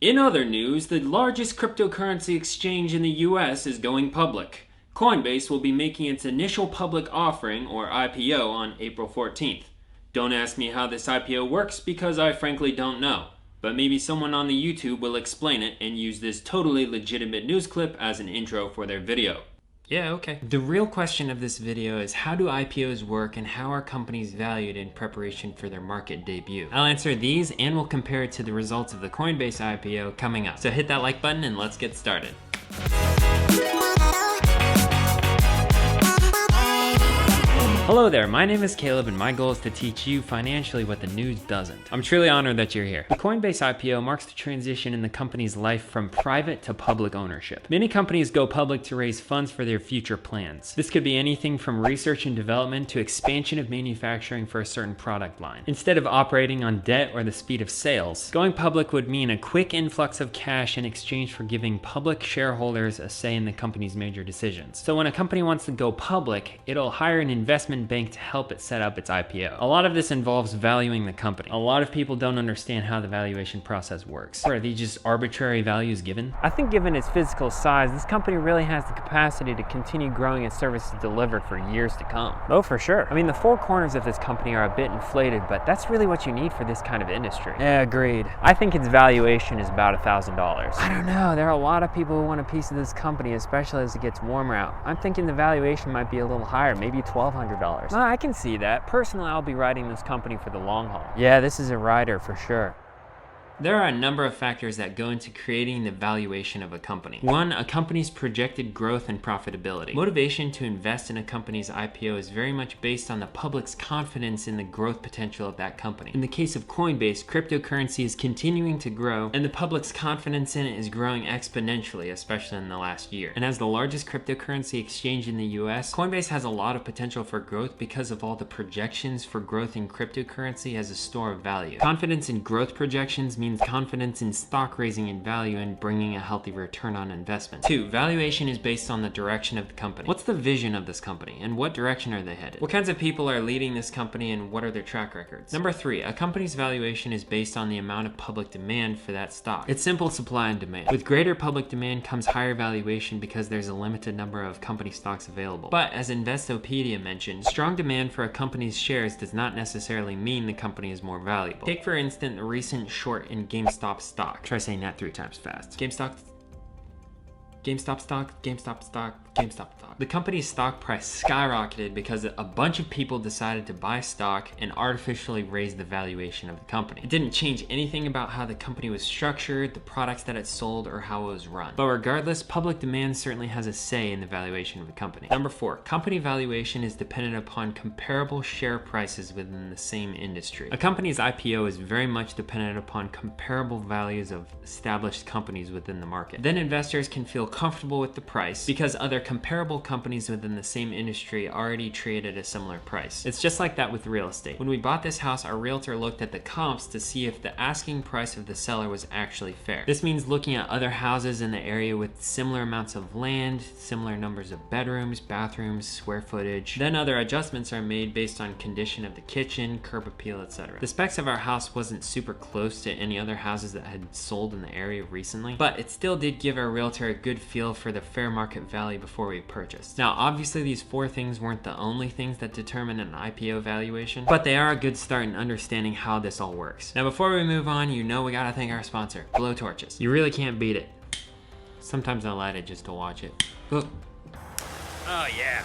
In other news, the largest cryptocurrency exchange in the US is going public. Coinbase will be making its initial public offering, or IPO, on April 14th. Don't ask me how this IPO works because I frankly don't know, but maybe someone on the YouTube will explain it and use this totally legitimate news clip as an intro for their video. Yeah, okay. The real question of this video is, how do IPOs work and how are companies valued in preparation for their market debut? I'll answer these and we'll compare it to the results of the Coinbase IPO coming up. So hit that like button and let's get started. Hello there, my name is Caleb and my goal is to teach you financially what the news doesn't. I'm truly honored that you're here. The Coinbase IPO marks the transition in the company's life from private to public ownership. Many companies go public to raise funds for their future plans. This could be anything from research and development to expansion of manufacturing for a certain product line. Instead of operating on debt or the speed of sales, going public would mean a quick influx of cash in exchange for giving public shareholders a say in the company's major decisions. So when a company wants to go public, it'll hire an investment bank to help it set up its IPO. A lot of this involves valuing the company. A lot of people don't understand how the valuation process works. Or are these just arbitrary values given? I think given its physical size, this company really has the capacity to continue growing its services delivered for years to come. Oh, for sure. I mean, the four corners of this company are a bit inflated, but that's really what you need for this kind of industry. Yeah, agreed. I think its valuation is about $1,000. I don't know. There are a lot of people who want a piece of this company, especially as it gets warmer out. I'm thinking the valuation might be a little higher, maybe $1,200. I can see that. Personally, I'll be riding this company for the long haul. Yeah, this is a rider for sure. There are a number of factors that go into creating the valuation of a company. One, a company's projected growth and profitability. Motivation to invest in a company's IPO is very much based on the public's confidence in the growth potential of that company. In the case of Coinbase, cryptocurrency is continuing to grow, and the public's confidence in it is growing exponentially, especially in the last year. And as the largest cryptocurrency exchange in the US, Coinbase has a lot of potential for growth because of all the projections for growth in cryptocurrency as a store of value. Confidence in growth projections means confidence in stock raising in value and bringing a healthy return on investment. 2, valuation is based on the direction of the company. What's the vision of this company and what direction are they headed? What kinds of people are leading this company and what are their track records? Number 3, a company's valuation is based on the amount of public demand for that stock. It's simple supply and demand. With greater public demand comes higher valuation because there's a limited number of company stocks available. But as Investopedia mentioned, strong demand for a company's shares does not necessarily mean the company is more valuable. Take for instance the recent short in GameStop stock. Try saying that 3 times fast. GameStop stock. The company's stock price skyrocketed because a bunch of people decided to buy stock and artificially raise the valuation of the company. It didn't change anything about how the company was structured, the products that it sold, or how it was run. But regardless, public demand certainly has a say in the valuation of a company. Number 4, company valuation is dependent upon comparable share prices within the same industry. A company's IPO is very much dependent upon comparable values of established companies within the market. Then investors can feel comfortable with the price because other comparable companies within the same industry already trade at a similar price. It's just like that with real estate. When we bought this house, our realtor looked at the comps to see if the asking price of the seller was actually fair. This means looking at other houses in the area with similar amounts of land, similar numbers of bedrooms, bathrooms, square footage. Then other adjustments are made based on condition of the kitchen, curb appeal, etc. The specs of our house wasn't super close to any other houses that had sold in the area recently, but it still did give our realtor a good feel for the fair market value before we purchased. Now, obviously these 4 things weren't the only things that determine an IPO valuation, but they are a good start in understanding how this all works. Now, before we move on, we gotta thank our sponsor, Blowtorches. You really can't beat it. Sometimes I light it just to watch it. Oh yeah.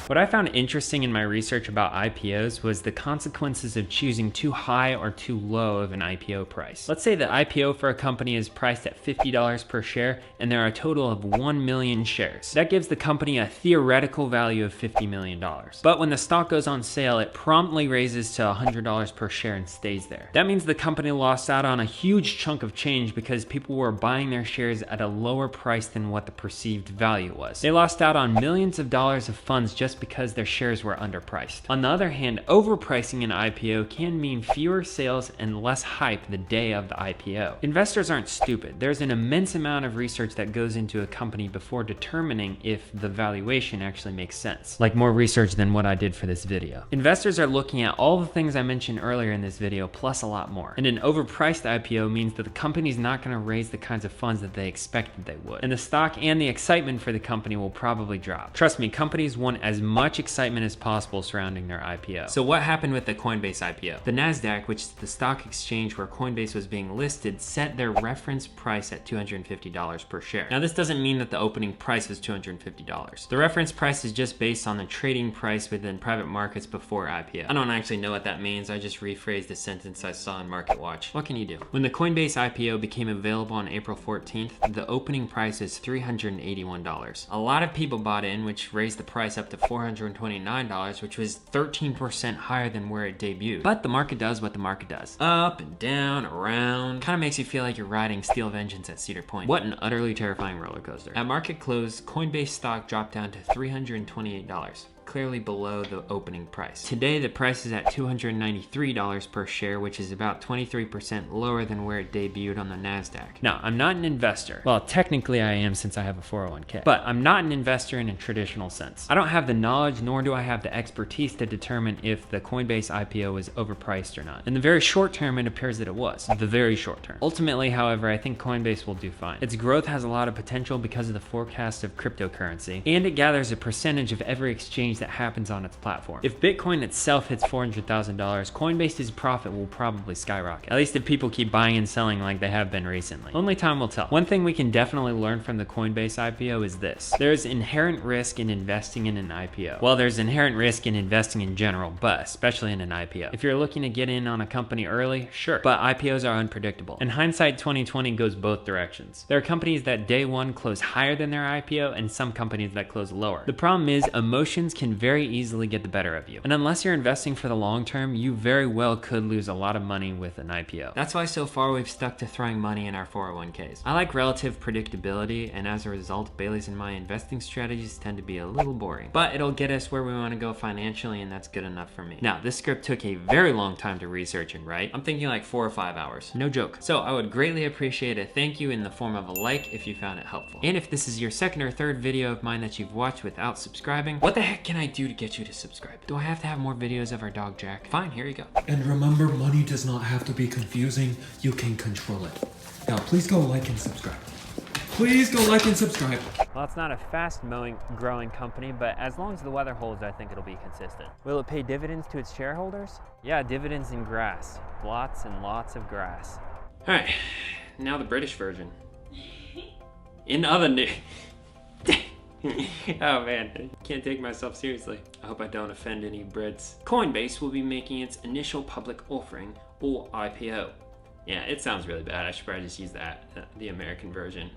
What I found interesting in my research about IPOs was the consequences of choosing too high or too low of an IPO price. Let's say the IPO for a company is priced at $50 per share and there are a total of 1 million shares. That gives the company a theoretical value of $50 million. But when the stock goes on sale, it promptly raises to $100 per share and stays there. That means the company lost out on a huge chunk of change because people were buying their shares at a lower price than what the perceived value was. They lost out on millions of dollars of funds just just because their shares were underpriced. On the other hand, overpricing an IPO can mean fewer sales and less hype the day of the IPO. Investors aren't stupid. There's an immense amount of research that goes into a company before determining if the valuation actually makes sense. Like more research than what I did for this video. Investors are looking at all the things I mentioned earlier in this video, plus a lot more. And an overpriced IPO means that the company's not going to raise the kinds of funds that they expected they would. And the stock and the excitement for the company will probably drop. Trust me, companies want as much excitement as possible surrounding their IPO. So what happened with the Coinbase IPO? The NASDAQ, which is the stock exchange where Coinbase was being listed, set their reference price at $250 per share. Now this doesn't mean that the opening price was $250. The reference price is just based on the trading price within private markets before IPO. I don't actually know what that means. I just rephrased a sentence I saw in MarketWatch. What can you do? When the Coinbase IPO became available on April 14th, the opening price is $381. A lot of people bought in, which raised the price up to $429, which was 13% higher than where it debuted. But the market does what the market does. Up and down, around. Kind of makes you feel like you're riding Steel Vengeance at Cedar Point. What an utterly terrifying roller coaster. At market close, Coinbase stock dropped down to $328. Clearly below the opening price. Today, the price is at $293 per share, which is about 23% lower than where it debuted on the NASDAQ. Now, I'm not an investor. Well, technically I am since I have a 401k, but I'm not an investor in a traditional sense. I don't have the knowledge, nor do I have the expertise to determine if the Coinbase IPO is overpriced or not. In the very short term, it appears that it was. The very short term. Ultimately, however, I think Coinbase will do fine. Its growth has a lot of potential because of the forecast of cryptocurrency, and it gathers a percentage of every exchange that happens on its platform. If Bitcoin itself hits $400,000, Coinbase's profit will probably skyrocket. At least if people keep buying and selling like they have been recently. Only time will tell. One thing we can definitely learn from the Coinbase IPO is this. There's inherent risk in investing in an IPO. Well, there's inherent risk in investing in general, but especially in an IPO. If you're looking to get in on a company early, sure. But IPOs are unpredictable. And hindsight 2020 goes both directions. There are companies that day one close higher than their IPO and some companies that close lower. The problem is emotions can very easily get the better of you. And unless you're investing for the long term, you very well could lose a lot of money with an IPO. That's why so far we've stuck to throwing money in our 401ks. I like relative predictability, and as a result, Bailey's and my investing strategies tend to be a little boring. But it'll get us where we want to go financially, and that's good enough for me. Now, this script took a very long time to research and write. I'm thinking like 4 or 5 hours. No joke. So I would greatly appreciate a thank you in the form of a like if you found it helpful. And if this is your second or third video of mine that you've watched without subscribing, what the heck can I do to get you to subscribe? Do I have to have more videos of our dog Jack? Fine, here you go. And remember, money does not have to be confusing. You can control it. Now, please go like and subscribe. Please go like and subscribe. Well, it's not a growing company, but as long as the weather holds, I think it'll be consistent. Will it pay dividends to its shareholders? Yeah, dividends in grass. Lots and lots of grass. All right, now the British version. In other news. Oh man, can't take myself seriously. I hope I don't offend any Brits. Coinbase will be making its initial public offering, or IPO. Yeah, it sounds really bad. I should probably just use that, the American version.